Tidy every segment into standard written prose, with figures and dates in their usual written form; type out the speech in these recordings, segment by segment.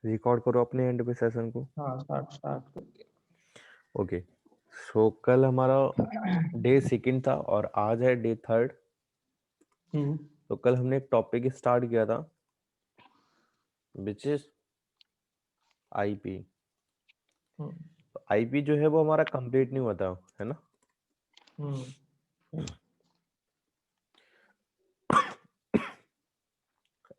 Record करो अपने and पे सेशन को। हाँ स्टार्ट स्टार्ट कर दिया। ओके, सो कल हमारा डे सेकंड था और आज है डे थर्ड। हम्म तो कल हमने एक टॉपिक स्टार्ट किया था विच इज आईपी। हम्म तो आईपी जो है वो हमारा कंप्लीट नहीं हुआ था, है ना। हम्म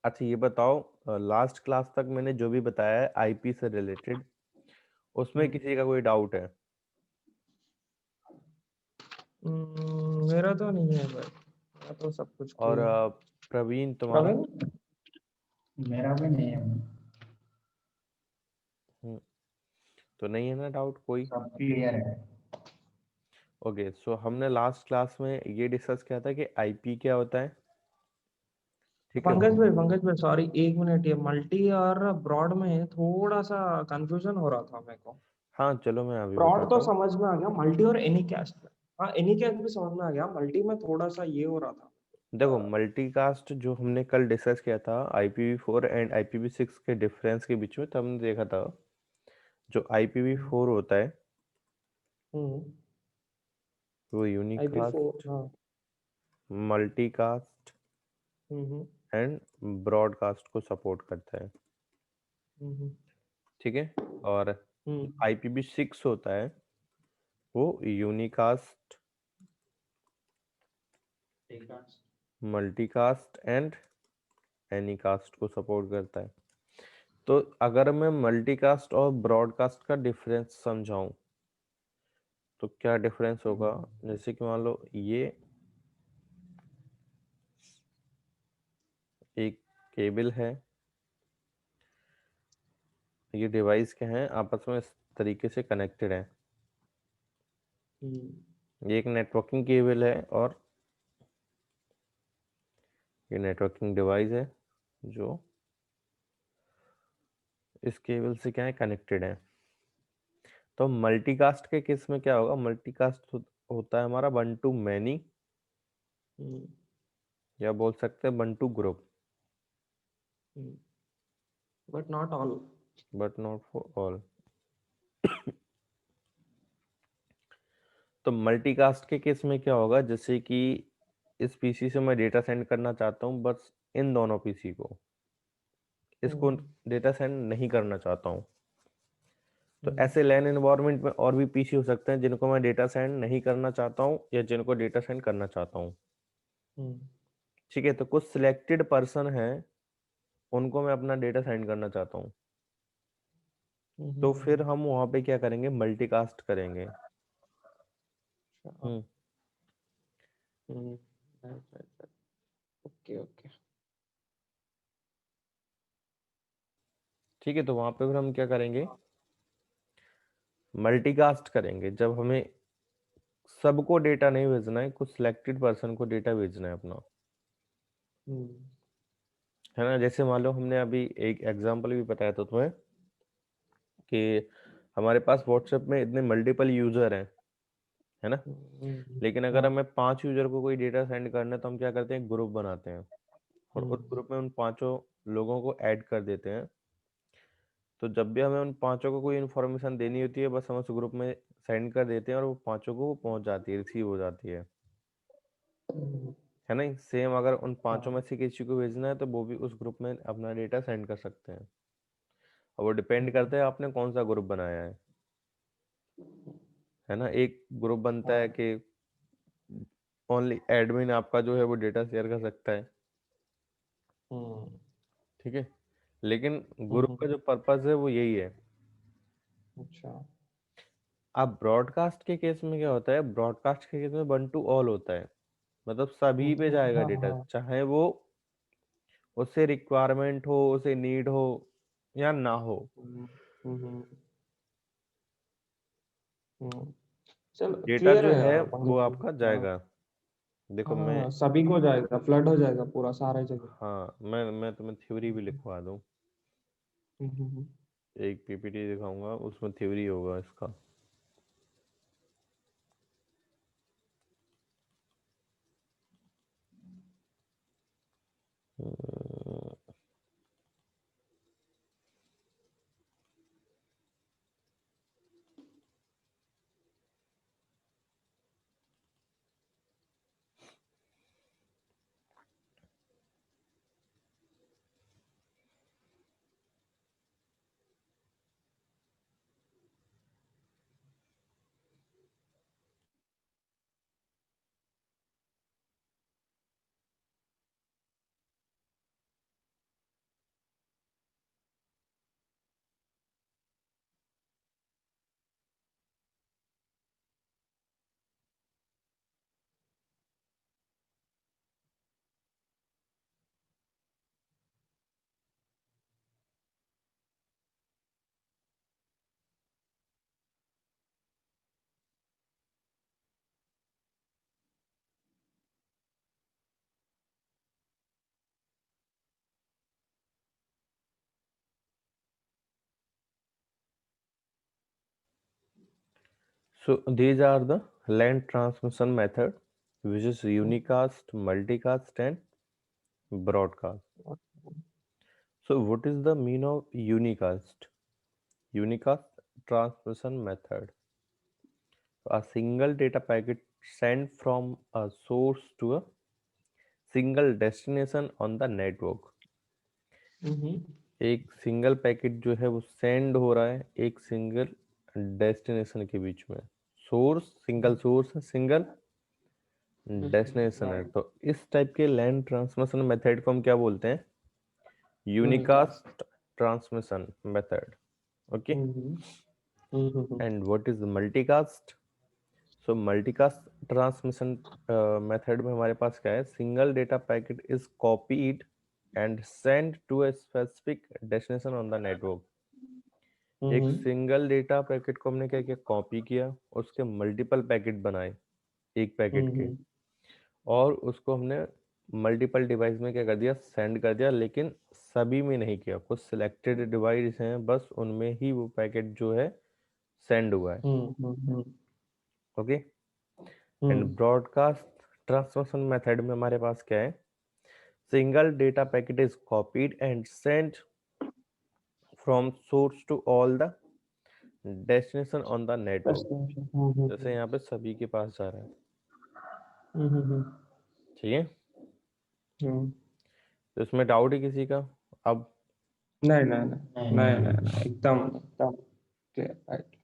अच्छा ये बताओ, लास्ट क्लास तक मैंने जो भी बताया है आईपी से रिलेटेड, उसमें हम्म। किसी का कोई डाउट है? मेरा तो नहीं है भाई, मेरा तो सब कुछ और क्लियर है। प्रवीण तुम्हारा? प्रवीण, मेरा भी नहीं है। हम्म, तो नहीं है ना डाउट कोई? सब क्लियर है। ओके, सो हमने लास्ट क्लास में ये डिस्कस किया था कि आईपी क्या होता है, ठीक है। पंकज भाई सॉरी, एक मिनट, ये मल्टी और ब्रॉड में थोड़ा सा कंफ्यूजन हो रहा था मेरे को। हाँ चलो मैं अभी ब्रॉड बताता तो हूँ। समझ में आ गया, मल्टी और एनी कैस्ट में, हाँ एनी कैस्ट भी समझ में आ गया, मल्टी में थोड़ा सा ये हो रहा था। देखो मल्टीकास्ट जो हमने कल डिस्कस किया था IPv4 एंड IPv6 के डिफरेंस के बीच में, तब हमने देखा था जो IPv4 होता है हम्म वो IP4, यूनिकास्ट, हाँ। मल्टीकास्ट हम्म एंड ब्रॉडकास्ट को सपोर्ट करता है, हम्म ठीक है। और हम्म IPv6 होता है वो यूनिकास्ट, ठीक है। मल्टीकास्ट एंड एनीकास्ट को सपोर्ट करता है। तो अगर मैं मल्टीकास्ट और ब्रॉडकास्ट का डिफरेंस समझाऊं तो क्या डिफरेंस होगा, जैसे कि मान लो ये एक केबल है, ये डिवाइस क्या है आपस में इस तरीके से कनेक्टेड है। ये एक नेटवर्किंग केबल है और ये नेटवर्किंग डिवाइस है जो इस केबल से क्या है कनेक्टेड है। तो मल्टीकास्ट के केस में क्या होगा, मल्टीकास्ट होता है हमारा वन टू मैनी, या बोल सकते हैं one two group, but not all. But not for all. तो मल्टीकास्ट के केस में क्या होगा, जैसे कि इस पीसी से मैं डेटा सेंड करना चाहता हूँ बस इन दोनों पीसी को, इसको डेटा सेंड नहीं करना चाहता हूँ। तो ऐसे लैन एनवायरनमेंट में और भी पीसी हो सकते हैं जिनको मैं डेटा सेंड नहीं करना चाहता हूँ या जिनको डेटा सेंड करना चाहता हूँ, ठीक है। तो कुछ सिलेक्टेड पर्सन है उनको मैं अपना डेटा सेंड करना चाहता हूँ, तो फिर हम वहाँ पे क्या करेंगे, मल्टीकास्ट करेंगे। हम्म ओके ओके। ठीक है, तो वहाँ पे फिर हम क्या करेंगे, मल्टीकास्ट करेंगे जब हमें सबको डेटा नहीं भेजना है, कुछ सिलेक्टेड पर्सन को डेटा भेजना है अपना, है ना। जैसे मान लो हमने अभी एक एग्जांपल भी बताया था तुम्हें कि हमारे पास व्हाट्सएप में इतने मल्टीपल यूजर हैं, है ना। लेकिन अगर हाँ। हमें 5 यूजर को कोई डेटा सेंड करना है तो हम क्या करते हैं, ग्रुप बनाते हैं और उस ग्रुप में उन पांचों लोगों को ऐड कर देते हैं। तो जब भी हमें उन पांचों को कोई इन्फॉर्मेशन देनी होती है बस हम उस ग्रुप में सेंड कर देते हैं और वो पांचों को पहुंच जाती है, रिसीव हो जाती है ना। सेम अगर उन पांचों में से किसी को भेजना है तो वो भी उस ग्रुप में अपना डेटा सेंड कर सकते हैं। और वो डिपेंड करता है आपने कौन सा ग्रुप बनाया है ना। एक ग्रुप बनता है कि ओनली एडमिन आपका जो है वो डेटा शेयर कर सकता है, ठीक है। लेकिन ग्रुप का जो पर्पस है वो यही है। अच्छा। अब ब्रॉडकास्ट के केस में क्या होता है, ब्रॉडकास्ट के केस में वन टू ऑल होता है, मतलब सभी पे जाएगा हाँ डेटा, हाँ। चाहे वो उससे रिक्वायरमेंट हो, उसे नीड हो या ना हो। हम्म। चलो डेटा क्लियर जो है है वो पंकज भाई। आपका हाँ जाएगा। देखो मैं, हाँ, सभी को जाएगा, फ्लड हो जाएगा पूरा सारे जगह। हाँ मैं तुम्हें थ्योरी भी लिखवा दूँ, एक पीपीटी दिखाऊंगा उसमें थ्योरी होगा इसका। So these are the LAN transmission method, which is unicast, multicast, and broadcast. So what is the meaning of unicast? Unicast transmission method. A single data packet sent from a source to a single destination on the network. एक single packet जो है वो send हो रहा है एक single destination के बीच में. सोर्स सिंगल सोर्स है, सिंगल डेस्टिनेशन है. तो इस टाइप के लैंड ट्रांसमिशन मेथड को हम क्या बोलते हैं? Unicast transmission method. Okay. And what is multicast? So multicast transmission method में हमारे पास क्या है? Single data packet is copied and sent to a specific destination on the network. एक सिंगल डेटा पैकेट को हमने क्या किया? कॉपी किया, उसके मल्टीपल पैकेट बनाए एक पैकेट के, और उसको हमने मल्टीपल डिवाइस में क्या कर दिया? सेंड कर दिया. लेकिन सभी में नहीं किया, कुछ सिलेक्टेड डिवाइस हैं बस उनमें ही वो पैकेट जो है सेंड हुआ है. Okay. And broadcast transmission method में हमारे पास क्या है? Single data packet is copied and sent from source to all the destination on the network. जैसे यहाँ पे सभी के पास जा रहा है. ठीक है. तो इसमें डाउट है किसी का? अब नहीं एकदम क्लियर. राइट.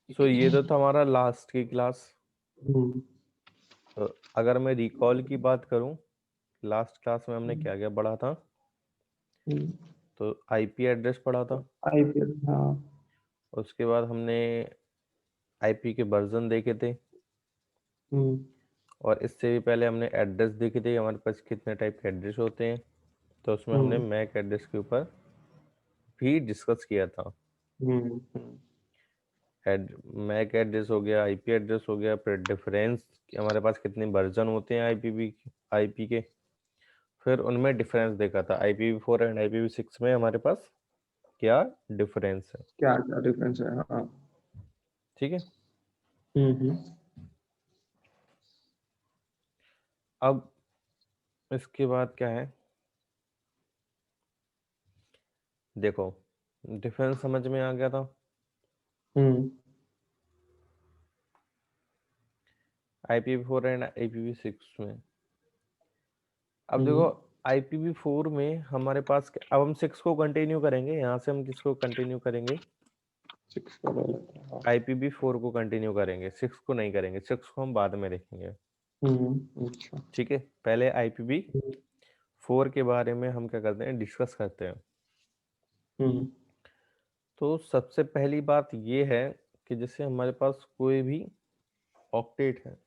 सो ये तो था हमारा लास्ट की क्लास. तो अगर मैं रिकॉल की बात करूं, लास्ट क्लास में हमने क्या क्या पढ़ा था? तो आईपी एड्रेस पढ़ा था. उसके बाद हमने आईपी के वर्जन देखे थे, और इससे भी पहले हमने एड्रेस देखे थे, हमारे पास कितने टाइप के एड्रेस होते हैं. तो उसमें हमने मैक एड्रेस के ऊपर भी डिस्कस किया था. मैक एड्रेस हो गया, आईपी एड्रेस हो गया, फिर डिफरेंस हमारे पास कितने वर्जन होते हैं आईपी के, फिर उनमें डिफरेंस देखा था. IPv4 एंड IPv6 में हमारे पास क्या डिफरेंस है. क्या डिफरेंस है? हाँ. ठीक है. अब इसके बाद क्या है? देखो, डिफरेंस समझ में आ गया था. IPv4 एंड IPv6 में. अब देखो, IPv4 में हमारे पास अब हम 6 को कंटिन्यू करेंगे. यहाँ से हम किसको कंटिन्यू करेंगे? 6 को ले लेते हैं. IPv4 को कंटिन्यू करेंगे, 6 को नहीं करेंगे. 6 को हम बाद में देखेंगे. अच्छा. ठीक है. पहले IPv4 के बारे में हम क्या करते हैं? डिस्कस करते हैं. तो सबसे पहली बात ये है कि जैसे हमारे पास कोई भी ऑक्टेट है,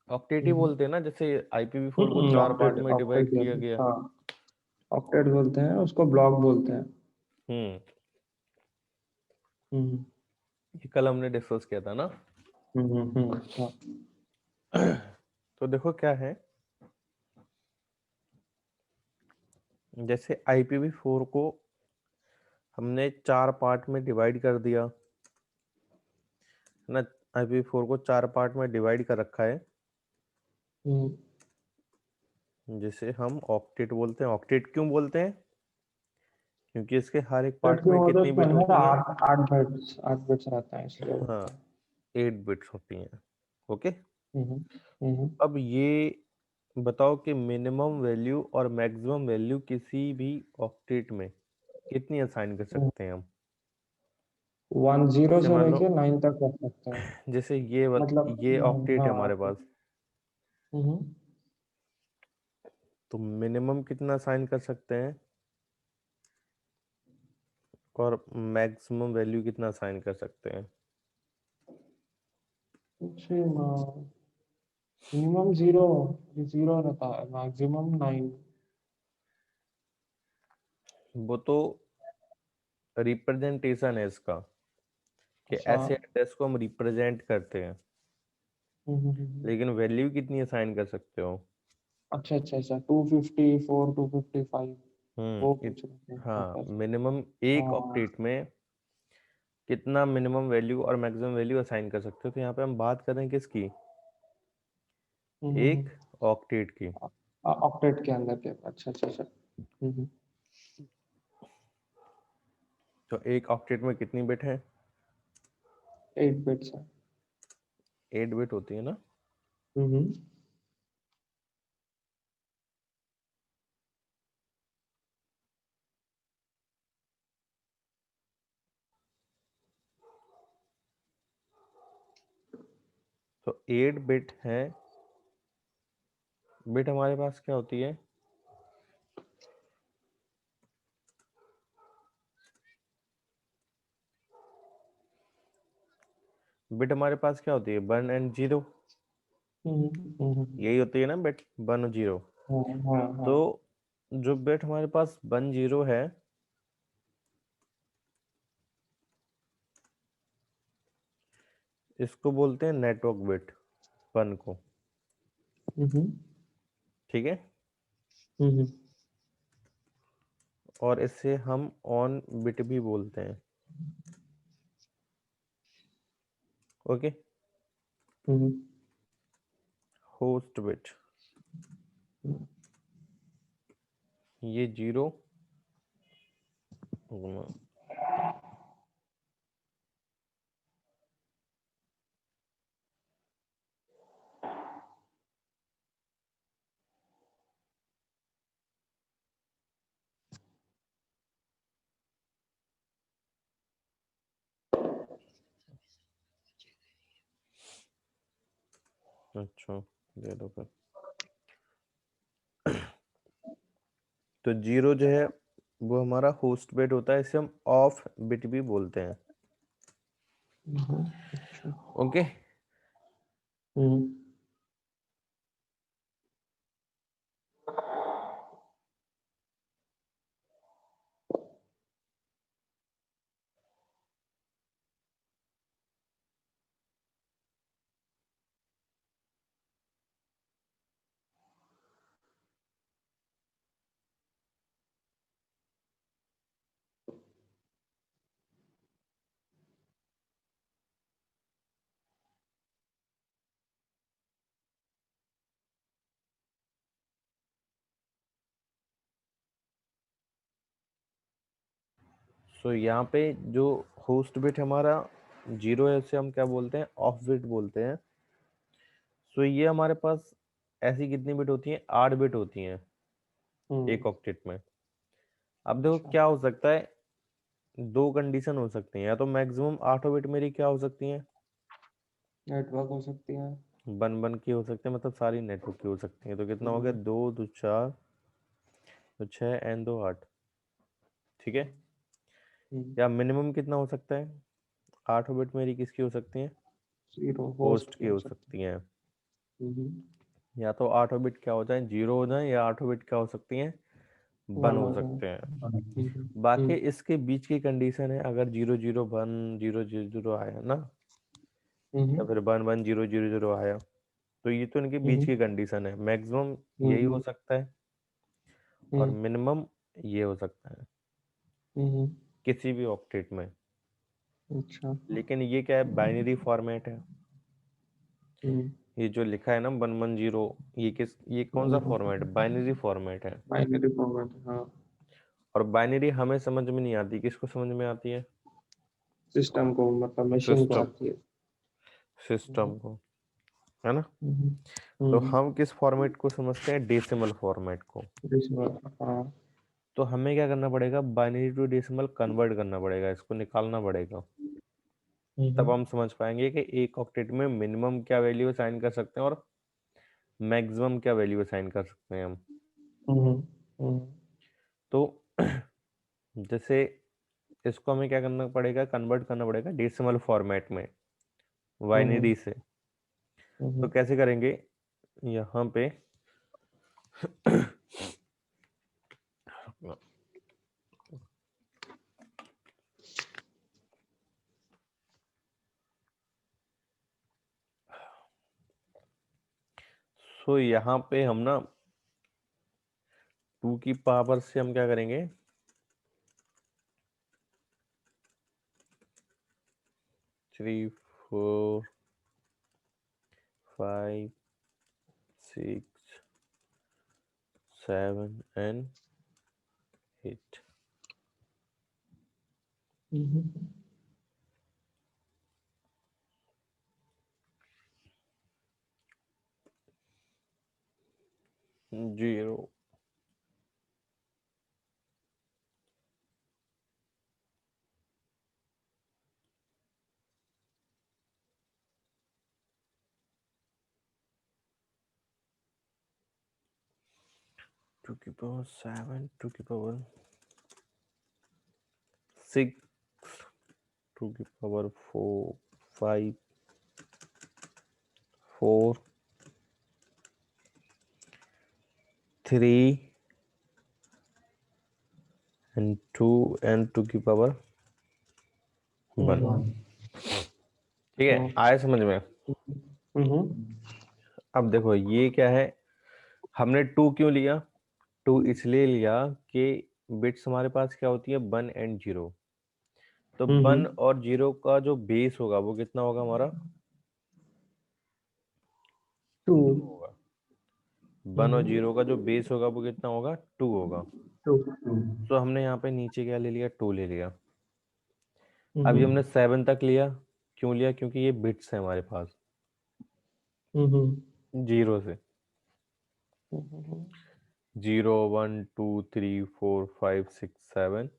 ऑक्टेट ही बोलते हैं ना, जैसे IPv4 को 4 पार्ट में डिवाइड किया गया. ऑक्टेट बोलते हैं उसको, ब्लॉक बोलते हैं. ये कल हमने डिस्कस किया था ना. तो देखो क्या है, जैसे IPv4 को हमने 4 पार्ट में डिवाइड कर दिया ना. IPv4 को 4 पार्ट में डिवाइड कर रखा है, जिसे हम ऑक्टेट बोलते हैं. ऑक्टेट क्यों बोलते हैं? क्योंकि इसके हर एक पार्ट में कितनी बिट होती है? 8 बिट्स रहता है इसलिए. हाँ, 8 बिट्स होती हैं. ओके. हम्म. अब ये बताओ कि मिनिमम वैल्यू और मैक्सिमम वैल्यू किसी भी ऑक्टेट में कितनी असाइन कर सकते हैं हम? 10 से जैसे मान लो, लेके 9 तक कर सकते हैं. जैसे मतलब ये ऑक्टेट है हाँ. हमारे पास, तो मिनिमम कितना असाइन कर सकते हैं और मैक्सिमम वैल्यू कितना असाइन कर सकते हैं? मिनिमम 0 रहता है, मैक्सिमम 9. वो तो रिप्रेजेंटेशन है इसका, कि अच्छा. ऐसे एड्रेस को हम रिप्रेजेंट करते हैं. लेकिन वैल्यू कितनी असाइन कर सकते हो? अच्छा 254, 255 वो इत, पूछ रहे थे. हाँ, अच्छा. मिनिमम एक हाँ. ऑक्टेट में कितना मिनिमम वैल्यू और मैक्सिमम वैल्यू असाइन कर सकते हो। तो यहाँ पे हम बात कर रहे हैं किसकी, एक ऑक्टेट की। ऑक्टेट के अंदर के, अच्छा अच्छा अच्छा। तो एक ऑक्टेट में कितनी बिट है, 8 बिट्स है। 8 बिट होती है ना। तो 8 बिट है, बिट हमारे पास क्या होती है, बिट हमारे पास क्या होती है, 1 एंड 0, यही होती है ना बिट, 1 और 0। तो जो बिट हमारे पास 1 0 है, इसको बोलते हैं नेटवर्क बिट 1 को, ठीक है। और इसे हम ऑन बिट भी बोलते हैं, ओके। होस्ट बिट, ये 0, अच्छा दे दो फिर। तो 0 जो है वो हमारा होस्ट बिट होता है, इसे हम ऑफ बिट भी बोलते हैं, ओके। सो यहाँ पे जो होस्ट बिट हमारा 0 है, उसे हम क्या बोलते हैं, ऑफ बिट बोलते हैं। सो ये हमारे पास ऐसी कितनी बिट होती हैं, 8 बिट होती हैं एक ऑक्टेट में। अब देखो क्या हो सकता है, दो कंडीशन हो सकती हैं, या तो मैक्सिमम 8 बिट मेरी क्या हो सकती हैं, नेटवर्क हो सकती है। 1 की हो सकती है, मतलब सारी नेटवर्क की हो सकती है। तो कितना हो गया, 2 2 4 तो 6 एंड 2 8, ठीक है। या मिनिमम कितना हो सकता है, 8 बिट मेरी किसकी हो सकती हैं, 0 होस्ट होस्ट की हो हो सकती सकती हैं। है। या तो 8 बिट क्या हो जाए, 0 हो जाए, या 8 बिट क्या हो सकती हैं, 1 1 हो हो सकते हैं। जाए। बाकी इसके बीच की कंडीशन है, अगर 0 0 1 0 0 0 आया ना, या फिर 1 1 0 0 0 आया, तो ये तो इनके बीच की कंडीशन है। मैक्सिमम यही हो सकता है और मिनिमम ये हो सकता है किसी भी ऑक्टेट में। अच्छा। लेकिन ये क्या है, बाइनरी फॉर्मेट है। ये जो लिखा है ना 110, ये कौन सा फॉर्मेट, बाइनरी फॉर्मेट है। बाइनरी फॉर्मेट, हाँ। और बाइनरी हमें समझ में नहीं आती, किसको समझ में आती है, सिस्टम को, मतलब मशीन को सिस्टम, आती है। सिस्टम को, है ना। हम्म, तो हम्म, हम किस फॉर्मेट को समझते हैं, डेसिमल फॉर्मेट को। हाँ। तो हमें क्या करना पड़ेगा, बाइनरी टू डेसिमल कन्वर्ट करना पड़ेगा, इसको निकालना पड़ेगा। तब हम समझ पाएंगे कि एक ऑक्टेट में मिनिमम क्या वैल्यू असाइन कर सकते हैं और मैक्सिमम क्या वैल्यू असाइन कर सकते हैं हम। तो जैसे इसको हमें क्या करना पड़ेगा, कन्वर्ट करना पड़ेगा डेसिमल फॉर्मेट में, बाइनरी से। तो कैसे करेंगे, यहाँ पे सो यहाँ पे हम ना 2 की पावर से हम क्या करेंगे, 3 4 5 6 7 and 8. Zero. Two की power 7, 2 की power 6, 2 की power 4, 5, 4, 3 and 2 and 2 की power 1. ठीक है, आया समझ में? अब देखो ये क्या है, हमने 2 क्यों लिया? 2 इसलिए लिया कि बिट्स हमारे पास क्या होती है 1 and 0. तो 1 और 0 का जो बेस होगा वो कितना होगा हमारा? 2 होगा। 1 और 0 का जो बेस होगा वो कितना होगा? 2 होगा। तो हमने यहाँ पे नीचे क्या ले लिया? 2 ले लिया। अभी हमने 7 तक लिया, क्यों लिया? क्योंकि ये बिट्स है हमारे पास 0 से 0 1 2 3 4 5 6 7।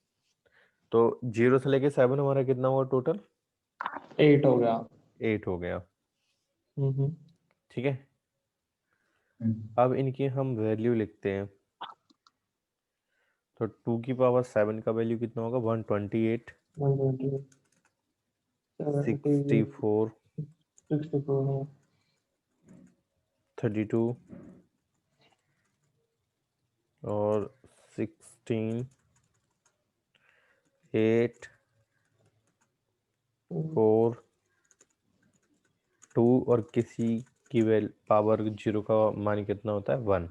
तो 0 से लेके 7 हमारा कितना हुआ टोटल? 8 हो गया। 8 हो गया। ठीक है, अब इनकी हम वैल्यू लिखते हैं। तो 2 की पावर 7 का वैल्यू कितना होगा? 128, 64, 32 और 16, 8, 4, 2 और किसी की पावर 0 का मान कितना होता है? 1।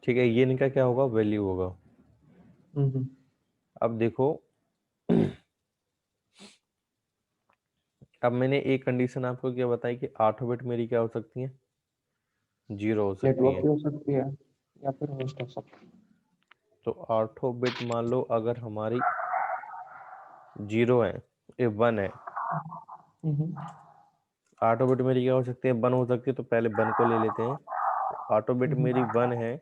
ठीक है, ये इनका क्या होगा? वैल्यू होगा। अब देखो अब मैंने एक कंडीशन आपको क्या बताई कि 8 बिट मेरी क्या हो सकती है? 0 हो सकती नेटवर्क है। की हो सकती है या फिर होस्ट हो सकती है। तो 8 बिट मान लो अगर हमारी 0 है, ये 1 है, 8 बिट मेरी क्या हो सकती है? 1 हो सकती है। तो पहले 1 को ले लेते हैं। 8 बिट मेरी 1 है,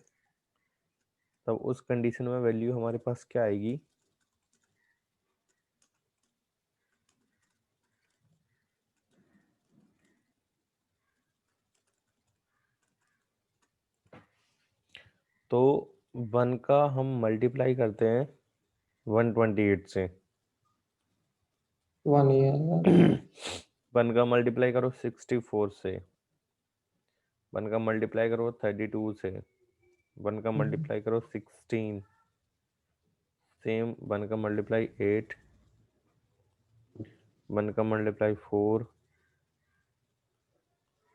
तब उस कंडीशन में वैल्यू हमारे पास क्या आएगी? तो 1 का हम मल्टीप्लाई करते हैं 128 से। 1 ही है। 1 का मल्टीप्लाई करो 64 से। 1 का मल्टीप्लाई करो 32 से। 1 का मल्टीप्लाई करो 16। सेम 1 का मल्टीप्लाई 8। 1 का मल्टीप्लाई 4,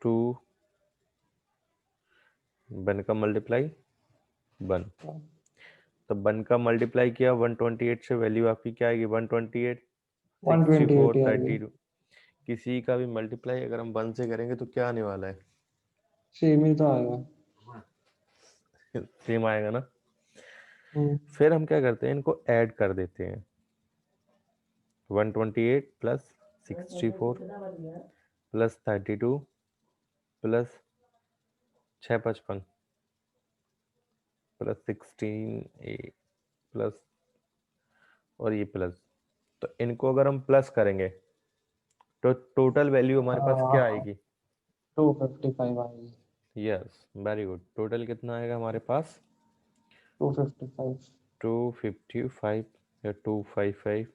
2, 1 का मल्टीप्लाई 1। तो 1 का मल्टीप्लाई किया 128 से, वैल्यू आपकी क्या आएगी? 128, 64, 32। किसी का भी मल्टीप्लाई अगर हम 1 से करेंगे तो क्या आने वाला है? सेम ही तो आएगा। सेम आएगा ना। फिर हम क्या करते हैं, इनको ऐड कर देते हैं। 128 plus 64 plus 32 plus 655 plus 16 plus और ये प्लस। तो इनको अगर हम प्लस करेंगे तो टोटल वैल्यू हमारे पास क्या आएगी? 255 आएगी। Yes, very good. टोटल कितना आएगा हमारे पास? 255 255 या 255,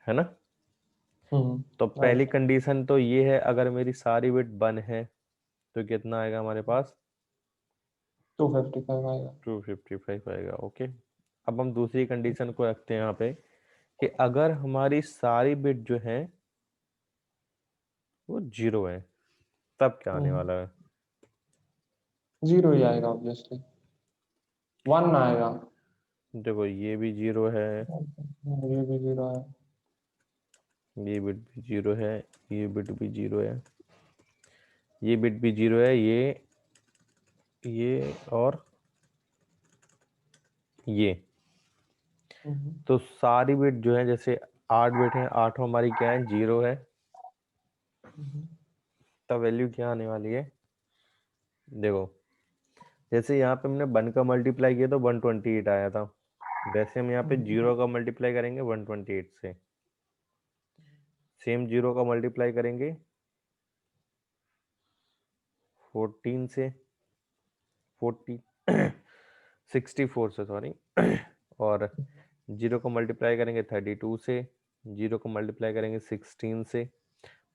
है ना। तो पहली कंडीशन तो ये है, अगर मेरी सारी बिट 1 है तो कितना आएगा हमारे पास? 255 आएगा। 255 आएगा। ओके, अब हम दूसरी कंडीशन को रखते हैं यहाँ पे कि अगर हमारी सारी बिट जो है वो 0 है, तब क्या आने वाला है? 0 ही आएगा ऑब्वियसली। 1 आएगा। देखो ये भी 0 है, ये भी 0 है। ये बिट भी 0 है, ये बिट भी 0 है, ये बिट भी 0 है, ये और ये। तो सारी बिट जो है, जैसे 8 बिट है, 8 हमारी क्या है, 0 है। तब वैल्यू क्या आने वाली है, देखो जैसे यहाँ पे हमने 1 का मल्टीप्लाई किया तो 128 आया था, वैसे हम यहाँ पे 0 का मल्टीप्लाई करेंगे 128 से, सेम 0 का मल्टीप्लाई करेंगे 14 से, 40 64 से सॉरी, और 0 को मल्टीप्लाई करेंगे 32 से, 0 को मल्टीप्लाई करेंगे 16 से,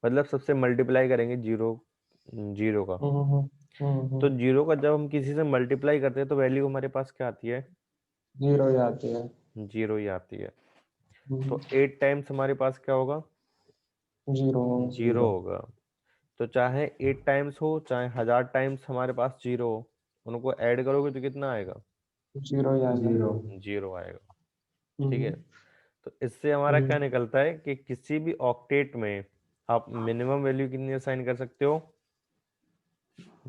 मतलब सबसे मल्टीप्लाई करेंगे 0 का। तो 0 का जब हम किसी से मल्टीप्लाई करते हैं तो वैल्यू हमारे पास क्या आती है, 0 ही आती है। 0 ही आती है। तो 8 टाइम्स हमारे पास क्या होगा, 0 होगा। तो चाहे 8 टाइम्स हो, चाहे 1000 टाइम्स हमारे पास 0 हो, उनको ऐड करोगे तो कितना आएगा, 0 ही आएगा। 0 आएगा। ठीक है, तो इससे हमारा क्या निकलता है कि किसी भी ऑक्टेट में आप मिनिमम वैल्यू कितनी असाइन कर सकते हो,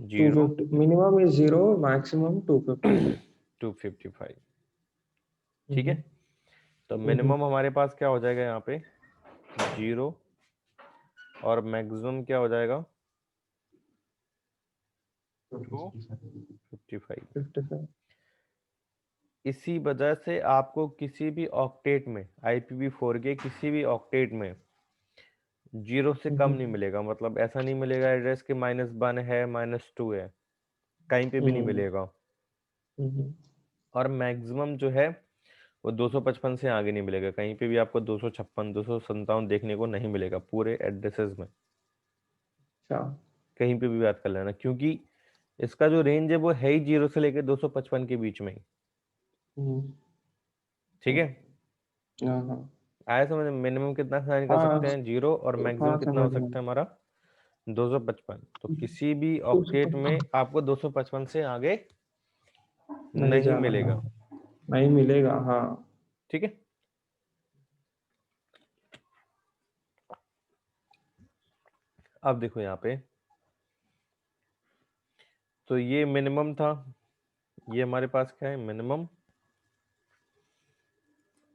0, 250 मिनिमम इज 0, मैक्सिमम 255। 255। ठीक है, तो मिनिमम हमारे पास क्या हो जाएगा यहाँ पे 0, और मैक्सिमम क्या हो जाएगा 255। 55। इसी वजह से आपको किसी भी ऑक्टेट में, IPv4 के किसी भी ऑक्टेट में 0 से कम नहीं मिलेगा, मतलब ऐसा नहीं मिलेगा एड्रेस के -1 है, -2 है, कहीं पे भी नहीं मिलेगा। और मैक्सिमम जो है वो 255 से आगे नहीं मिलेगा, कहीं पे भी आपको 256 257 देखने को नहीं मिलेगा पूरे एड्रेसेस में, अच्छा। कहीं पे भी बात कर लेना, क्योंकि इसका जो रेंज है वो है ही 0 से लेकर 255 के बीच में ही। ठीक है, हाँ आया समझ, मिनिमम कितना साइन कर हाँ सकते हैं 0, और मैक्सिमम हाँ, कितना हो समझ सकता है गया। हमारा 255। तो किसी भी तो ऑक्टेट में आपको 255 से आगे नहीं नहीं जाना, मिलेगा। नहीं मिलेगा। हाँ। ठीक है, अब देखो यहाँ पे, तो ये मिनिमम था, ये हमारे पास क्या है, मिनिमम,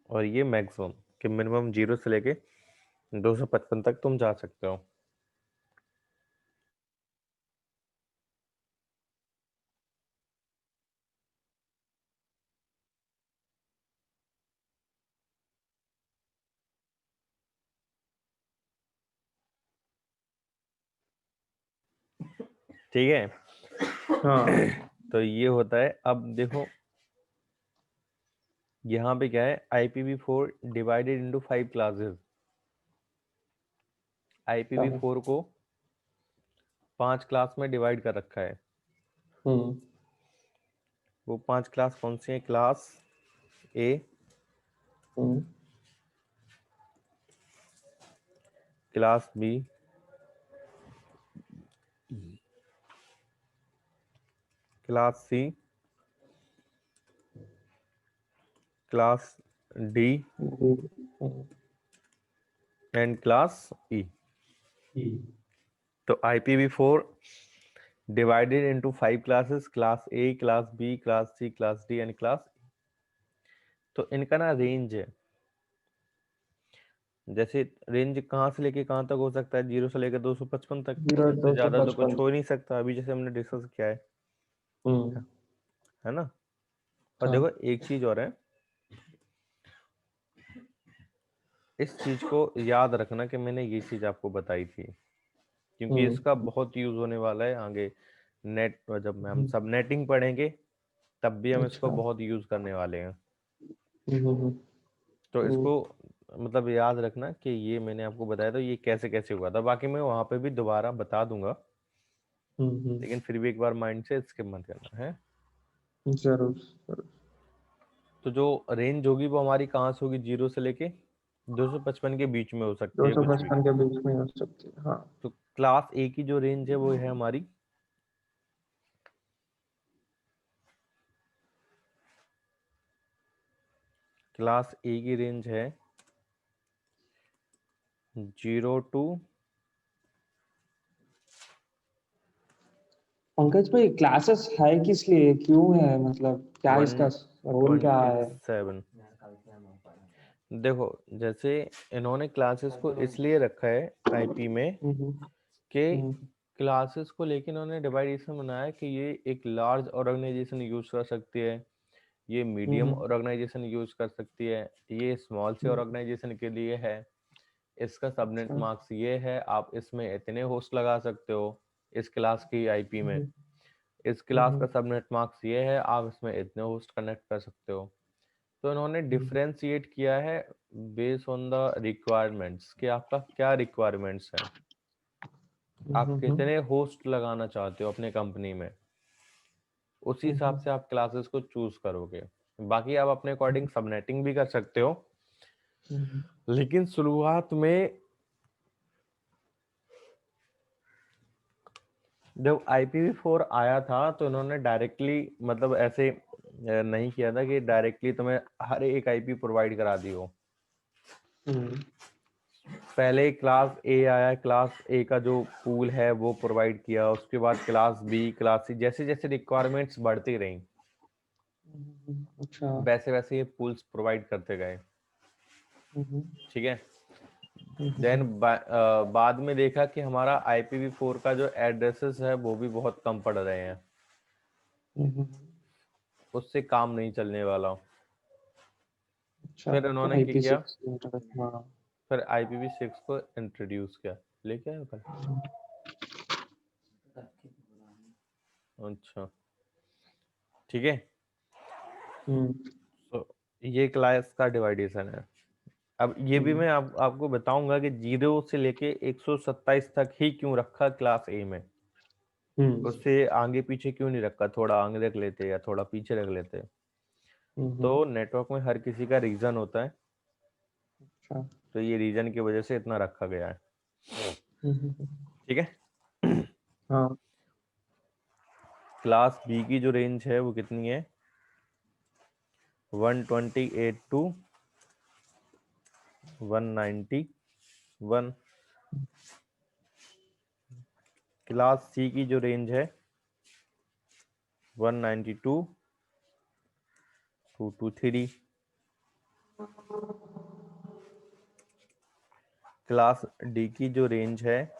और ये मैक्सिमम, कि मिनिमम 0 से लेके 255 तक तुम जा सकते हो। ठीक है, हाँ। तो ये होता है। अब देखो यहाँ पे क्या है, IPv4 divided into 5 classes. IPv4 को 5 क्लास में डिवाइड कर रखा है। वो 5 क्लास कौन सी है, class A, class B, class C, class D and class E। तो IPv4 divided into 5 classes, class A, class B, class C, class D and class E। तो इनका ना रेंज है, जैसे रेंज कहाँ से लेके कहाँ तक हो सकता है, 0 से लेकर 255 तक, 0 इससे ज्यादा तो कुछ 255। हो ही नहीं सकता, अभी जैसे हमने डिस्कस किया है ना। और हाँ। देखो एक चीज और है, इस चीज को याद रखना कि मैंने ये चीज आपको बताई थी, क्योंकि इसका बहुत यूज होने वाला है आगे, नेट जब हम सब नेटिंग पढ़ेंगे तब भी हम इसको अच्छा। बहुत यूज करने वाले हैं। हम्म। तो इसको मतलब याद रखना कि ये मैंने आपको बताया था, ये कैसे कैसे हुआ था, बाकी मैं वहां पे भी दोबारा बता दूंगा, लेकिन फिर भी एक बार माइंड से स्किप मत करना है। जरूर जरूर। तो जो रेंज होगी वो हमारी कहाँ से होगी, 0 से लेके 255 के बीच में हो सकती है कुछ भी। 255 के बीच में हो सकती है। हाँ। तो क्लास A की जो रेंज है वो है हमारी क्लास A की रेंज है 02 पंकज भाई क्लासेस है किस लिए, क्यों है, मतलब क्या इसका रोल क्या है? 127। देखो, जैसे इन्होंने क्लासेस को इसलिए रखा है आईपी में हम्म, कि हम्म, क्लासेस को लेकर इन्होंने डिवाइडेशन बनाया कि ये एक लार्ज ऑर्गेनाइजेशन यूज कर सकती है, ये मीडियम हम्म, ऑर्गेनाइजेशन यूज कर सकती है, ये स्मॉल से ऑर्गेनाइजेशन के लिए है। इसका सबनेट अच्छा, मार्क्स ये है, आप इसमें इतने होस्ट लगा सकते हो इस क्लास की आईपी में। इस क्लास का सबनेट मार्क्स ये है, आप इसमें इतने होस्ट कनेक्ट कर सकते हो। तो इन्होंने डिफरेंशिएट किया है बेस्ड ऑन द रिक्वायरमेंट्स कि आपका क्या रिक्वायरमेंट्स है, आप कितने होस्ट लगाना चाहते हो अपने कंपनी में, उसी हिसाब से आप क्लासेस को चूज करोगे। बाकी आप अपने अकॉर्डिंग सबनेटिंग भी कर सकते हो, लेकिन शुरुआत में जब IPv4 आया था तो इन्होंने डायरेक्टली मतलब ऐसे नहीं किया था कि डायरेक्टली तुम्हें हर एक आईपी प्रोवाइड करा दी हो। पहले क्लास ए आया, क्लास ए का जो पूल है वो प्रोवाइड किया, उसके बाद क्लास बी, क्लास सी, जैसे जैसे रिक्वायरमेंट्स बढ़ती रही अच्छा, वैसे वैसे ये पूल्स प्रोवाइड करते गए। ठीक है। देन बाद में देखा कि हमारा IPv4 का जो एड्रेसेस है वो भी बहुत कम पड़ रहे हैं, उससे काम नहीं चलने वाला। अच्छा, फिर तो इन्होंने क्या किया, IP6 इंटरनेट, हाँ, फिर IPv6 को इंट्रोड्यूस किया, लेके आए कल। अच्छा, ठीक है। तो ये क्लास का डिवाइडेशन है। अब ये भी मैं आपको बताऊंगा कि 0 से लेके 127 तक ही क्यों रखा क्लास ए में, उससे आगे पीछे क्यों नहीं रखा, थोड़ा आगे रख लेते या थोड़ा पीछे रख लेते। तो नेटवर्क में हर किसी का रीजन होता है, अच्छा, तो ये रीजन की वजह से इतना रखा गया है। ठीक है। हाँ, क्लास बी की जो रेंज है वो कितनी है, 128 टू 191। क्लास सी की जो रेंज है 192 223। क्लास डी की जो रेंज है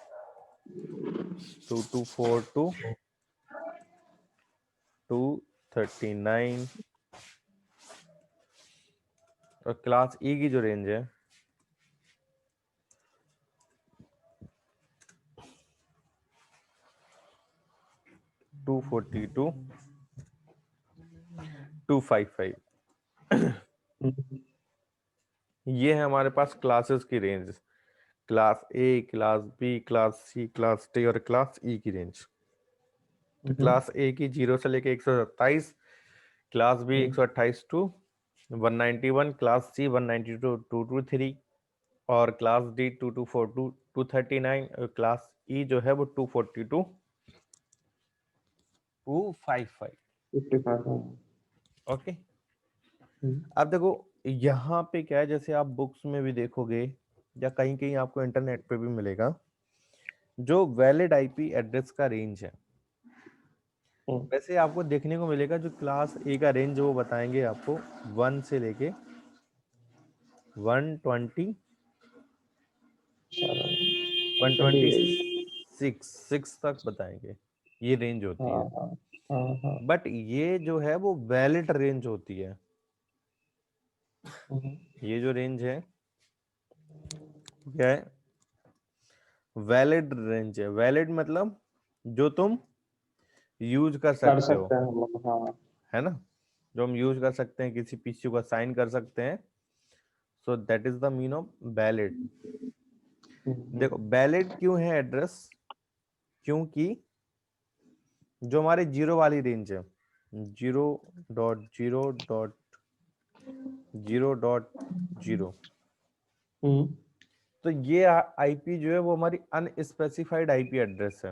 224 टू 239। और क्लास ई की जो रेंज है 242 255। ये है हमारे पास क्लासेस की range, class A, class B, class C, class D और क्लास ई की रेंज। तो क्लास ए की 0 से लेके 127, class B 128 to 191, class C 192 223 और क्लास डी 224 टू 239 और क्लास ई जो है वो 242 255। 55, ओके। अब देखो यहाँ पे क्या है, जैसे आप बुक्स में भी देखोगे या कहीं कहीं आपको इंटरनेट पे भी मिलेगा, जो वैलिड आईपी एड्रेस का रेंज है वैसे आपको देखने को मिलेगा। जो क्लास ए का रेंज वो बताएंगे आपको 1 से लेके 120 126 तक बताएंगे, ये रेंज होती है। बट ये जो है वो वैलिड रेंज होती है। ये जो रेंज है क्या है, वैलिड रेंज है। वैलिड मतलब जो तुम यूज कर कर सकते हो, सकते हैं हम लोग, हाँ। है ना, जो हम यूज कर सकते हैं, किसी पीसी को असाइन कर सकते हैं। So that is the mean of valid. देखो वैलिड क्यों है एड्रेस, क्योंकि जो हमारे जीरो वाली रेंज है 0.0.0.0, तो ये आईपी जो है वो हमारी अनस्पेसिफाइड आईपी एड्रेस है।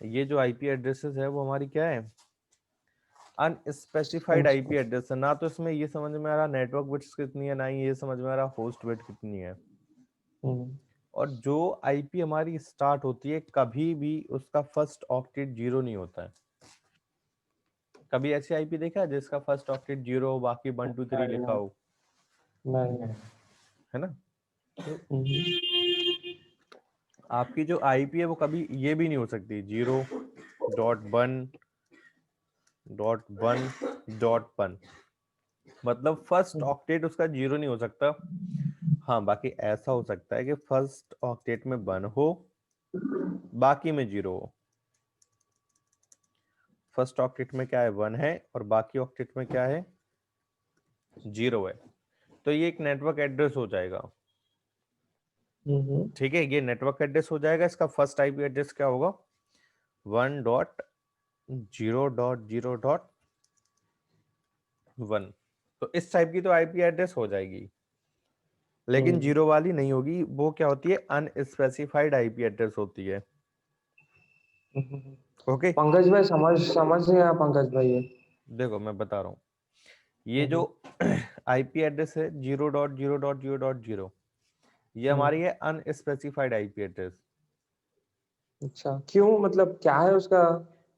ये जो आईपी एड्रेसेस है वो हमारी क्या है, अनस्पेसिफाइड आईपी एड्रेस है। ना तो इसमें ये समझ में आ रहा नेटवर्क बिट्स कितनी है, ना ही ये समझ में आ रहा होस्ट बिट कितनी है। और जो आईपी हमारी स्टार्ट होती है कभी भी उसका फर्स्ट ऑक्टेट 0 नहीं होता है। कभी ऐसी आईपी देखा है जिसका फर्स्ट ऑक्टेट 0 हो बाकी 1 2 3 लिखा हो, नहीं। है ना? आपकी जो आईपी है वो कभी ये भी नहीं हो सकती 0.1.1.1, मतलब फर्स्ट ऑक्टेट उसका 0 नहीं हो सकता। हाँ, बाकी ऐसा हो सकता है कि फर्स्ट ऑक्टेट में 1 हो बाकी में 0 हो। फर्स्ट ऑक्टेट में क्या है 1 है और बाकी ऑक्टेट में क्या है 0 है, तो ये एक नेटवर्क एड्रेस हो जाएगा। ठीक है, ये नेटवर्क एड्रेस हो जाएगा। इसका फर्स्ट आईपी एड्रेस क्या होगा 1.0.0.1। तो इस टाइप की तो आईपी एड्रेस हो जाएगी, लेकिन 0 वाली नहीं होगी। वो क्या होती है अनस्पेसिफाइड आईपी एड्रेस होती है। ओके, पंकज भाई समझ नहीं आया पंकज भाई ये। देखो मैं बता रहा हूँ, ये जो आईपी एड्रेस है 0.0.0.0, ये हमारी है अनस्पेसिफाइड आईपी एड्रेस। अच्छा, क्यों, मतलब क्या है उसका?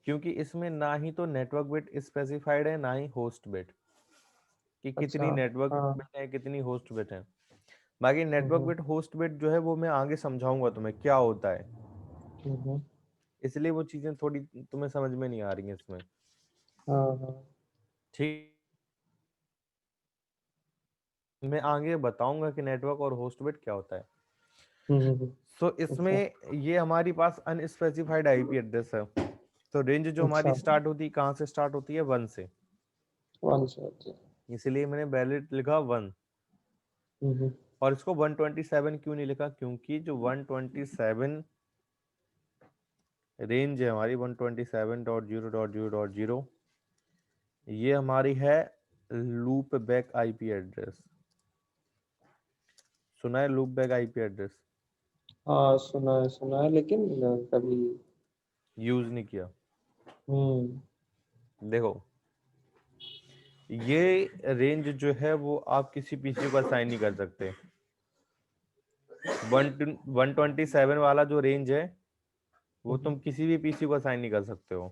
क्योंकि इसमें ना ही तो नेटवर्क बिट स्पेसिफाइड है ना ही होस्ट बिट, कि अच्छा। कितनी नेटवर्क हाँ। बिट है कितनी होस्ट बिट है। बाकी नेटवर्क बिट होस्ट बिट जो है वो मैं आगे समझाऊंगा तुम्हें क्या होता है, इसलिए वो चीजें थोड़ी तुम्हें समझ में नहीं आ रही हैं इसमें। हाँ। ठीक, मैं आगे बताऊंगा कि नेटवर्क और होस्ट बिट क्या होता है। सो इसमें ये हमारी पास अनस्पेसिफाइड आईपी एड्रेस है। तो रेंज जो हमारी स्टार्ट होती है कहाँ से स्टार्ट होती है 1 से, 1 से होती है। इसलिए मैंने वैलिड लिखा 1। और इसको 127 क्यों नहीं लिखा, क्योंकि जो 127 रेंज है हमारी 127.0.0.0, ये हमारी है लूप बैक आईपी एड्रेस। सुना है लूप बैक आईपी एड्रेस? हाँ, सुना है लेकिन कभी। यूज नहीं किया। हम्म देखो, ये रेंज जो है वो आप किसी पीसी को असाइन नहीं कर सकते। 127 वाला जो रेंज है वो तुम किसी भी पीसी को असाइन नहीं कर सकते हो,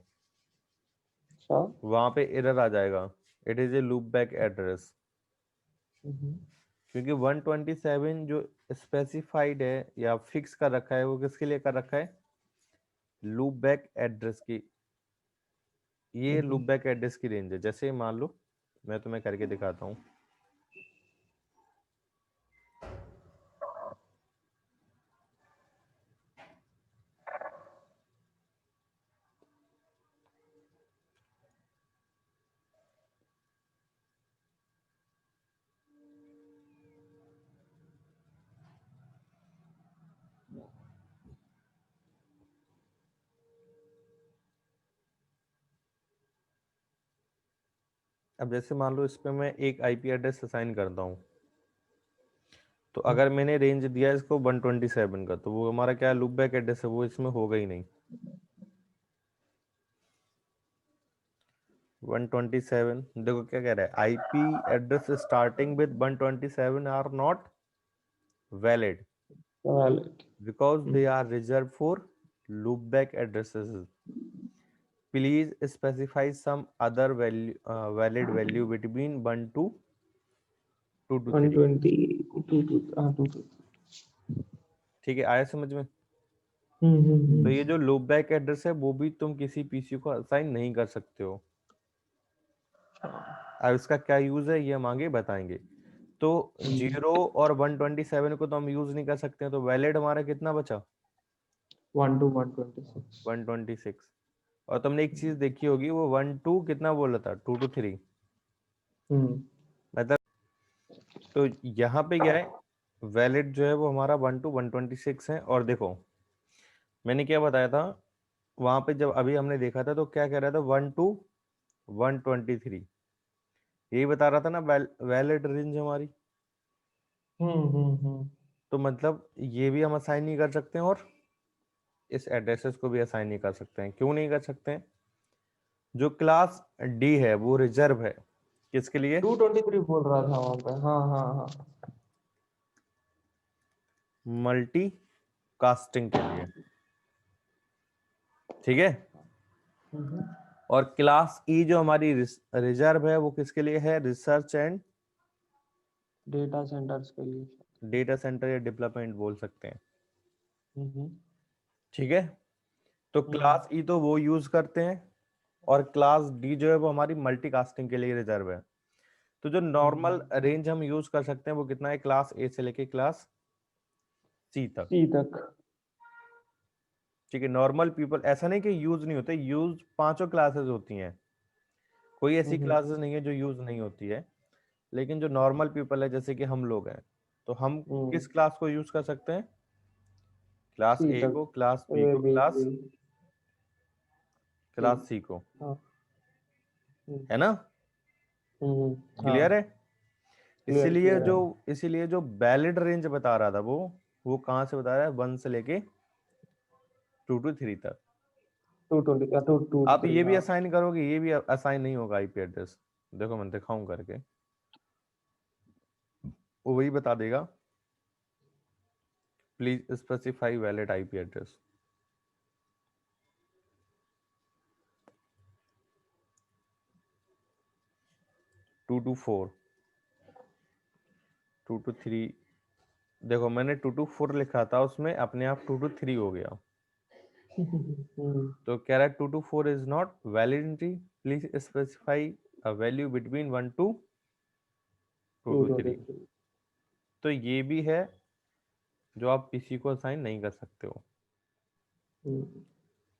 अच्छा। वहां पे एरर आ जाएगा। It is a loop back address, क्योंकि 127 जो स्पेसिफाइड है या फिक्स कर रखा है वो किसके लिए कर रखा है लूप बैक एड्रेस की। ये लूप बैक एड्रेस की रेंज है। जैसे मान लो मैं तुम्हें करके दिखाता हूँ, अब जैसे मान लो इस पे मैं एक आईपी एड्रेस असाइन करता हूँ, तो अगर मैंने रेंज दिया इसको 127 का, तो वो हमारा क्या लूप बैक एड्रेस है, वो इसमें होगा ही नहीं। 127 देखो क्या कह रहा है, IP address starting with 127 are not valid because they are reserved for loop back addresses. Please specify some other value valid value between 1 to 2 to 3। 120 ठीक है, आया समझ में? हम्म तो ये जो लूप बैक एड्रेस है वो भी तुम किसी पीसी को असाइन नहीं कर सकते हो। अब इसका क्या यूज है ये हम आगे बताएंगे। तो 0 और 127 को तो हम यूज नहीं कर सकते हैं, तो वैलिड हमारा कितना बचा 1 to 126। 126। और तुमने एक चीज देखी होगी, वो 1 2 कितना बोला था 2 to 3, मतलब तो यहाँ पे क्या है वैलिड जो है वो हमारा 1 to 126 है। और देखो मैंने क्या बताया था वहां पे, जब अभी हमने देखा था तो क्या कह रहा था 1 to 123, यही बता रहा था ना वैलिड रेंज हमारी। तो मतलब ये भी हम असाइन नहीं कर सकते हैं और इस एड्रेसेस को भी असाइन नहीं कर सकते हैं। क्यों नहीं कर सकते हैं? जो क्लास डी है वो रिजर्व है किसके लिए 223 बोल रहा था वहां पे। हाँ हाँ हाँ। मल्टी कास्टिंग के लिए, ठीक है। और क्लास ई जो हमारी रिजर्व है वो किसके लिए है? रिसर्च एंड डेटा सेंटर्स के लिए। डेटा सेंटर या डेवलपमेंट बोल सकते हैं, हम्म, ठीक है। तो क्लास ई तो वो यूज करते हैं, और क्लास डी जो है वो हमारी मल्टीकास्टिंग के लिए रिजर्व है। तो जो नॉर्मल रेंज हम यूज कर सकते हैं वो कितना है? क्लास ए से लेके क्लास सी तक, सी तक। ठीक है। नॉर्मल पीपल, ऐसा नहीं कि यूज नहीं होते, यूज पांचों क्लासेस होती हैं, कोई ऐसी क्लासेस नहीं है जो यूज नहीं होती है। लेकिन जो नॉर्मल पीपल है जैसे कि हम लोग हैं, तो हम किस क्लास को यूज कर सकते हैं? क्लास सी ए तक। को, क्लास बी ए को, B class C. Class C को, हाँ। है ना? हाँ क्लियर है? क्लियर इसीलिए क्लियर जो है। इसीलिए जो वैलिड रेंज बता रहा था वो कहाँ से बता रहा है? 1 से लेके 2 to 3 तक। 220 या 2 आप 3। ये भी हाँ। असाइन करोगे, ये भी असाइन नहीं होगा आईपी एड्रेस। देखो मैं दिखाऊं करके, वो वही बता देगा, please specify valid IP address. Two two four 2 to 3, देखो मैंने 2 to 4 लिखा था, उसमें अपने आप 2 to 3 हो गया। तो कह रहा है 2 to 4 is not validity, please specify a value between 1 to 2 to 3। तो ये भी है जो आप किसी को असाइन नहीं कर सकते हो।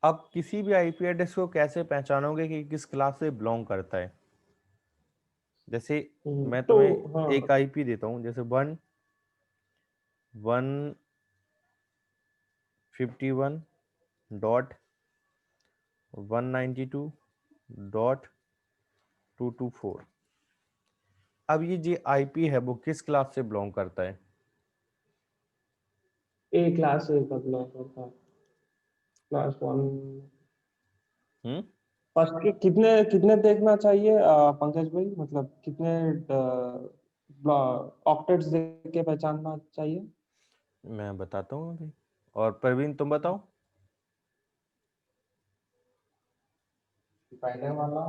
अब किसी भी आईपी एड्रेस को कैसे पहचानोगे कि किस क्लास से बिलोंग करता है? जैसे मैं तो तुम्हें हाँ। एक आईपी देता हूँ, जैसे 151.192.224। अब ये जो आईपी है वो किस क्लास से बिलोंग करता है? ए क्लास से बदला होता है। क्लास 1। हम्म फर्स्ट के कितने कितने देखना चाहिए पंकज भाई, मतलब कितने ऑक्टेट्स देख के पहचानना चाहिए? मैं बताता हूँ अभी। और प्रवीण तुम बताओ। पहले वाला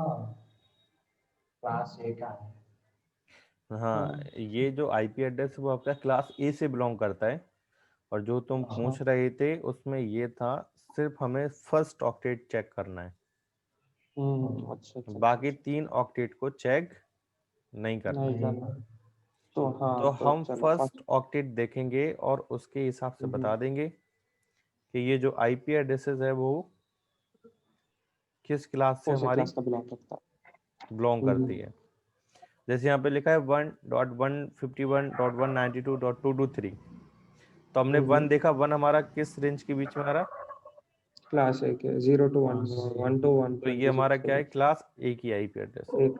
क्लास ए का है। हाँ, ये जो आईपी एड्रेस है वो आपका क्लास ए से बिलोंग करता है। और जो तुम पूछ रहे थे उसमें ये था, सिर्फ हमें फर्स्ट ऑक्टेट चेक करना है, अच्छा अच्छा बाकी अच्छा। 3 ऑक्टेट को चेक नहीं करना नहीं है। करना। तो हाँ, तो तो हम चलो फर्स्ट फर्स्ट। ऑक्टेट देखेंगे और उसके हिसाब से बता देंगे कि ये जो आईपी एड्रेसेस है वो किस क्लास से कौन से हमारी क्लास का बिलोंग करता बिलोंग है? करती है। जैसे यहाँ पे लिखा है 1.151.192.223, तो हमने 1 देखा, 1 हमारा किस रेंज के बीच में आ रहा? क्लास है क्या? 0 to 1, 1 to तो ये 126 हमारा के क्या है? बीच। क्लास ए की आईपी एड्रेस है। एक।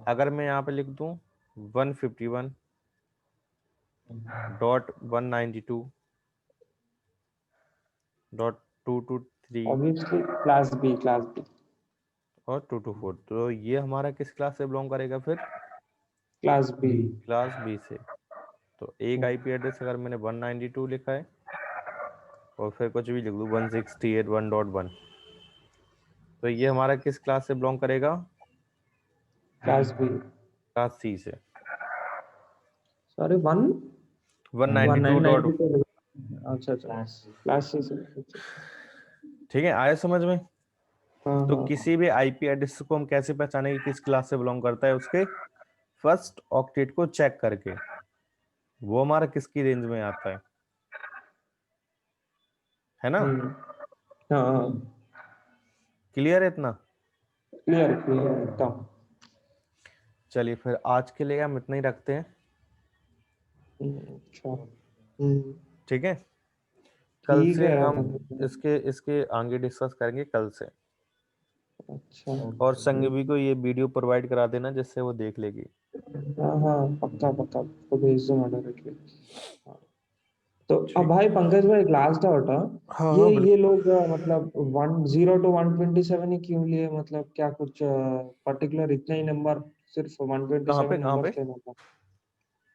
अगर मैं यहाँ पे लिख दूं 151.192.223 obviously class B, class B. और 224, तो ये हमारा किस क्लास से बिलोंग करेगा फिर? Class B. क्लास बी से। तो एक आईपी एड्रेस अगर मैंने 192 लिखा है और फिर कुछ भी लिख दूं 168.1.1, तो ये हमारा किस क्लास से बिलोंग करेगा? Class B. क्लास सी से। सॉरी, 1 192. 1992। अच्छा अच्छा, क्लास सी से। ठीक है, आया समझ में? हाँ तो हाँ हाँ। किसी भी आईपी एड्रेस को हम कैसे पहचानेंगे किस क्लास से बिलोंग करता है? उसके फर्स्ट ऑक्टेट को चेक करके, वो हमारा किसकी रेंज में आता है ना? हाँ हाँ। क्लियर है इतना? क्लियर क्लियर एकदम। चलिए फिर आज के लिए हम इतना ही रखते हैं, अच्छा। ठीक है। कल ठीक से है हम पंकज। इसके इसके आगे डिस्कस करेंगे कल से। अच्छा। और संगवी को ये वीडियो प्रोवाइड करा देना जिससे वो देख लेगी। हाँ हाँ, पक्का पक्का तो भेज दूंगा डायरेक्टली। तो अब ठीक। भाई पंकज भाई, एक लास्ट डाउट है। हाँ ये हाँ ये बिल्कुल। लोग मतलब 10 to 127 ही क्यों लिए? मतलब क्या कुछ पर्टिकुलर इतना ही नंबर, सिर्फ कहाँ 127 पे कहाँ नंबर पे? से? मतलब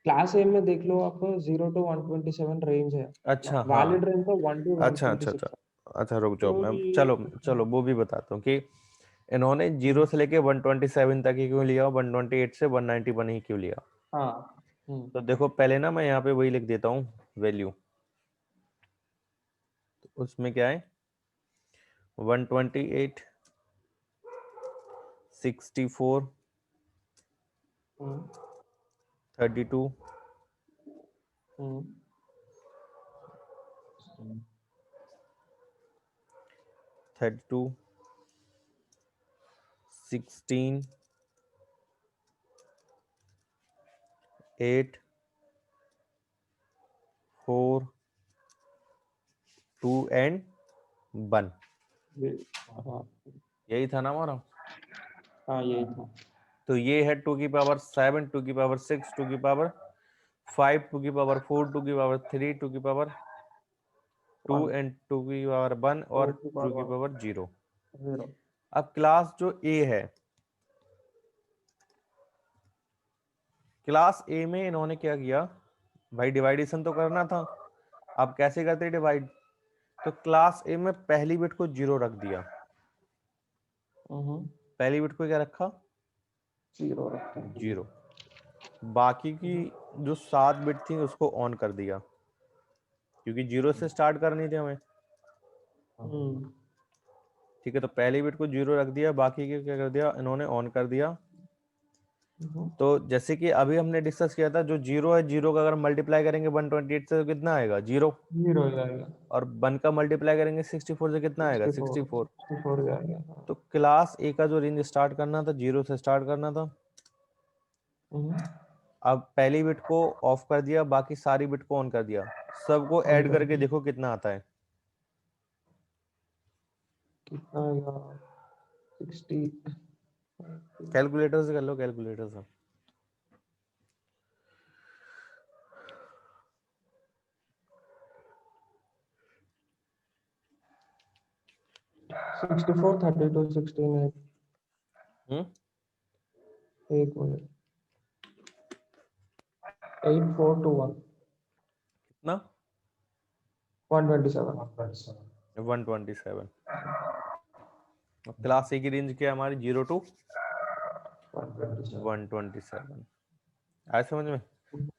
क्लास ए में देख लो आप 0 to 127 रेंज है, अच्छा, हाँ। वैलिड रेंज तो 1 to अच्छा, अच्छा, 126 अच्छा। अच्छा, रुक जाओ, तो मैं ये चलो चलो वो भी बताता हूँ कि इन्होंने 0 से लेके 127 तक ही क्यों लिया, 128 से 191 ही क्यों लिया। हाँ तो देखो पहले ना मैं यहाँ पे वही लिख देता हूँ वैल्यू। तो उसमें क्या है 128, 64, 32, 32, 16, 8, 4, 2 एंड 1। हाँ यही था ना हमारा। हाँ यही था। तो ये है 2 की पावर 7, 2 की पावर 6, 2 की पावर 5, 2 की पावर 4, 2 की पावर 3, 2 की पावर 2 1 एंड 2 की पावर 1 और 2 2 की पावर 0। 0 अब क्लास जो ए है, क्लास ए में इन्होंने क्या किया भाई, डिवाइडेशन तो करना था। अब कैसे करते डिवाइड, तो क्लास ए में पहली बिट को 0 रख दिया। पहली बिट को क्या रखा 0 रखते हैं। 0। बाकी की जो 7 बिट थी उसको ऑन कर दिया, क्योंकि 0 से स्टार्ट करनी थी हमें। ठीक है, तो पहली बिट को 0 रख दिया, बाकी के क्या कर दिया इन्होंने ऑन कर दिया। तो जैसे कि अभी हमने डिस्कस किया था, जो 0 है 0 का अगर मल्टीप्लाई करेंगे 128 से तो कितना आएगा 0, 0 हो जाएगा, और 1 का मल्टीप्लाई करेंगे 64 से कितना आएगा 64। 64 हो जाएगा। हाँ। तो क्लास ए का जो रेंज स्टार्ट करना था 0 से स्टार्ट करना था। अब पहली बिट को ऑफ कर दिया, बाकी सारी बिट को ऑन कर दिया। सबको On ऐड कर करके दिया। देखो कितना आता है। कितना आएगा 60 कैलकुलेटर से कर लो, कैलकुलेटर से। 64 32 16 एक मिनट 8421 कितना 127 127। क्लास ए की रेंज क्या है हमारी 0 to 127। आया समझ में।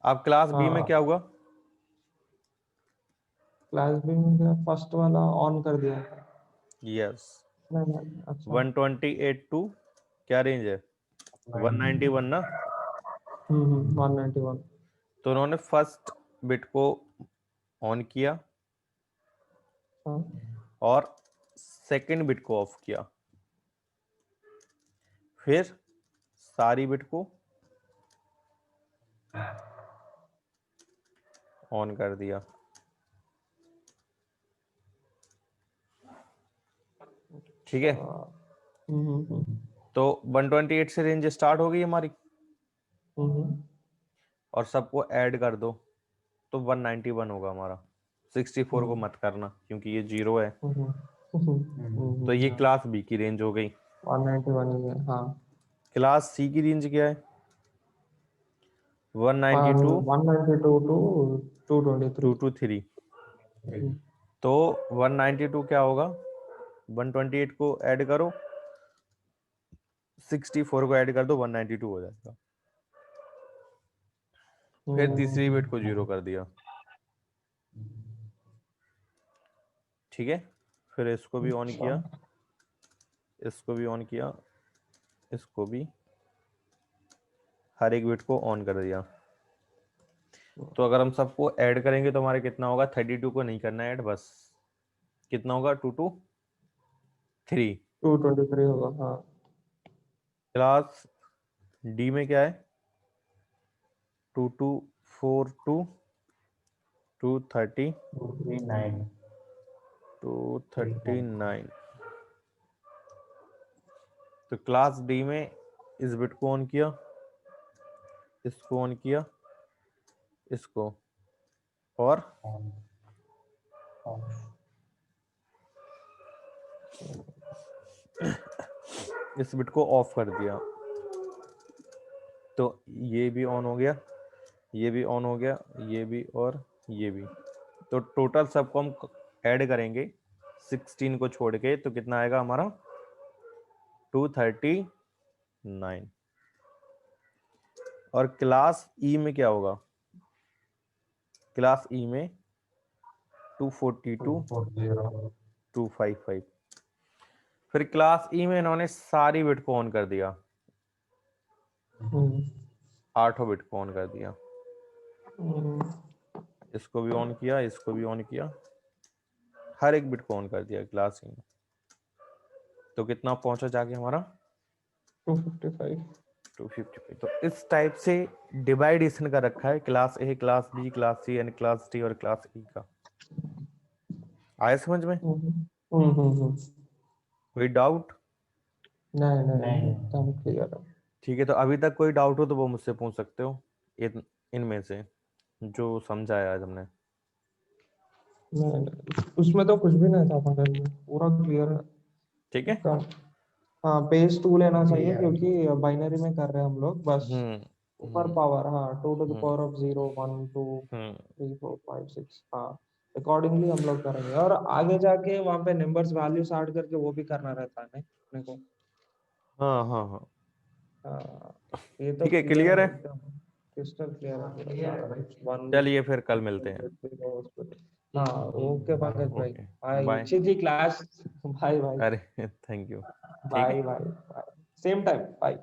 अब क्लास बी में हाँ क्या हुआ, क्लास बी में फर्स्ट वाला ऑन कर दिया। यस नहीं अच्छा 128 टू क्या रेंज है 191 ना। 191 तो उन्होंने फर्स्ट बिट को ऑन किया हाँ और सेकंड बिट को ऑफ किया, फिर सारी बिट को ऑन कर दिया। ठीक है, तो 128 से रेंज स्टार्ट हो गई हमारी, और सबको ऐड कर दो तो 191 होगा हमारा। 64 को मत करना क्योंकि ये 0 है। तो ये क्लास बी की रेंज हो गई। 191 ही है हाँ। क्लास सी की रेंज क्या है 192 192 to 223 टू 3। तो 192 क्या होगा 128 को ऐड करो, 64 को ऐड कर दो, 192 हो जाएगा। फिर तीसरी बिट को 0 कर दिया। ठीक है, फिर इसको भी ऑन किया, इसको भी ऑन किया, इसको भी, हर एक बिट को ऑन कर दिया। तो अगर हम सबको ऐड करेंगे तो हमारे कितना होगा 32 को नहीं करना ऐड, बस कितना होगा 2 2 3। 223 होगा हाँ। क्लास डी में क्या है 2 2 4 2 230 239 239। तो क्लास डी में इस बिट को ऑन किया, इसको ऑन किया, इसको, और इस बिट को ऑफ कर दिया। तो ये भी ऑन हो गया, ये भी ऑन हो गया, ये भी और ये भी। तो टोटल सबको हम ऐड करेंगे 16 को छोड़ के, तो कितना आएगा हमारा 239। और क्लास ई में क्या होगा? क्लास ई में 242 240 255। फिर क्लास ई में इन्होंने सारी बिट को ऑन कर दिया, 8 बिट को ऑन कर दिया। इसको भी ऑन किया, इसको भी ऑन किया, हर एक बिट को ऑन कर दिया क्लास ई में। तो कितना पहुंचा जाके हमारा 255। 255। तो इस टाइप से डिवाइडेशन का रखा है, class A, class B, class C यानी क्लास डी और क्लास ई का। आया समझ में? कोई डाउट? नहीं नहीं। एकदम क्लियर है। ठीक है, तो अभी तक कोई डाउट हो तो वो मुझसे पूछ सकते हो, इनमें से जो समझाया आज हमने। नहीं, उसमें तो कुछ भी नहीं था मगर में पूरा क्लियर है। ठीक है। इसका हाँ बेस 2 लेना चाहिए Yeah. क्योंकि बाइनरी में कर रहे हैं हम लोग बस। ऊपर हम्म पावर हाँ 2 to the hmm power of 0 1 2 हम्म 3 4 5 6 हाँ अकॉर्डिंगली हम लोग करेंगे। और आगे जाके वहाँ पे नंबर्स वैल्यूज ऐड करके वो भी करना रहता है अपने को। हाँ हाँ हाँ। ये तो ठीक है, क्लियर क्लियर है है। एकदम क्रिस्टल क्लियर है पूरा क्लियर है सारा। भाई। वन चलिए फिर कल मिलते हैं। हाँ ओके पंकज भाई। ओके, भाई बाय। अच्छी थी क्लास। बाय बाय अरे थैंक यू। ठीक है। Bye bye bye same time bye.